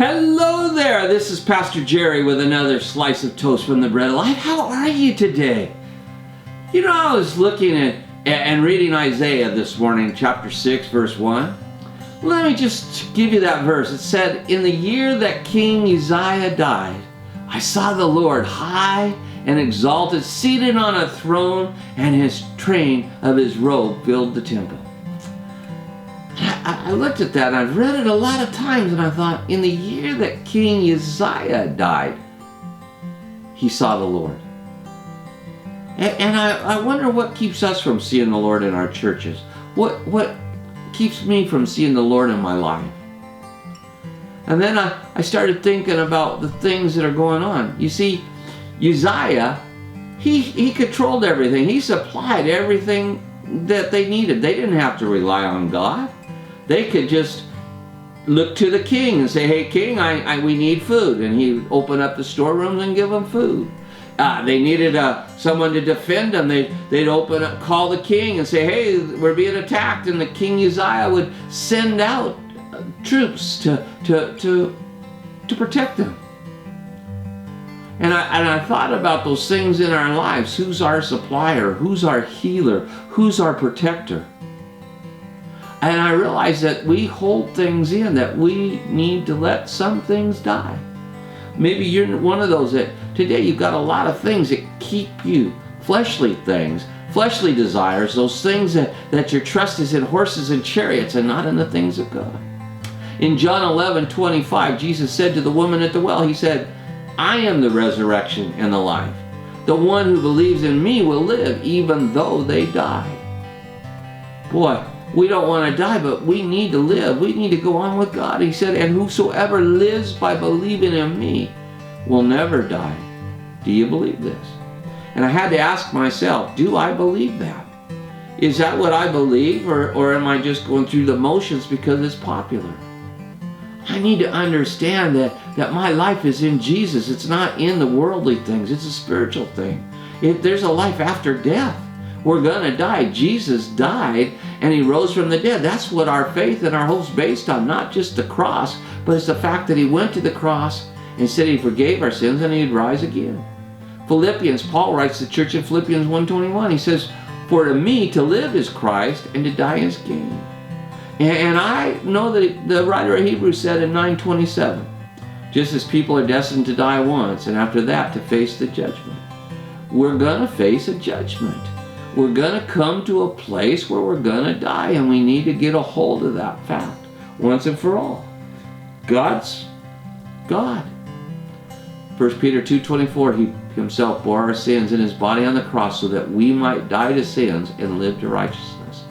Hello there, this is Pastor Jerry with another slice of toast from the bread of life. How are you today? You know, I was looking at and reading Isaiah this morning, chapter 6, verse 1. Let me just give you that verse. It said, "In the year that King Uzziah died, I saw the Lord high and exalted, seated on a throne, and his train of his robe filled the temple." I looked at that and I've read it a lot of times, and I thought, in the year that King Uzziah died, he saw the Lord. And I wonder what keeps us from seeing the Lord in our churches. What keeps me from seeing the Lord in my life? And then I started thinking about the things that are going on. You see, Uzziah, he controlled everything. He supplied everything that they needed. They didn't have to rely on God. They could just look to the king and say, "Hey, king, we need food." And he'd open up the storerooms and give them food. They needed someone to defend them. They'd call the king and say, "Hey, we're being attacked." And the King Uzziah would send out troops to protect them. And I thought about those things in our lives. Who's our supplier? Who's our healer? Who's our protector? And I realized that we hold things in, that we need to let some things die. Maybe you're one of those that today you've got a lot of things that keep you, fleshly things, fleshly desires, those things that your trust is in horses and chariots and not in the things of God. In John 11:25, Jesus said to the woman at the well, he said, "I am the resurrection and the life. The one who believes in me will live even though they die." Boy, we don't want to die, but we need to live. We need to go on with God. He said, "And whosoever lives by believing in me will never die." Do you believe this? And I had to ask myself, do I believe that? Is that what I believe, or am I just going through the motions because it's popular? I need to understand that my life is in Jesus. It's not in the worldly things. It's a spiritual thing. There's a life after death. We're going to die. Jesus died and he rose from the dead. That's what our faith and our hope's based on. Not just the cross, but it's the fact that he went to the cross and said he forgave our sins and he'd rise again. Paul writes to the church in Philippians 1:21. He says, "For to me to live is Christ and to die is gain." And I know that the writer of Hebrews said in 9:27, just as people are destined to die once and after that to face the judgment. We're going to face a judgment. We're going to come to a place where we're going to die, and we need to get a hold of that fact once and for all. God's God. 1 Peter 2:24, he himself bore our sins in his body on the cross so that we might die to sins and live to righteousness.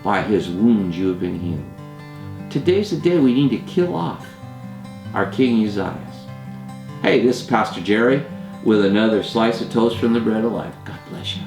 By his wounds you have been healed. Today's the day we need to kill off our King Uzziah. Hey, this is Pastor Jerry with another slice of toast from the bread of life. God bless you.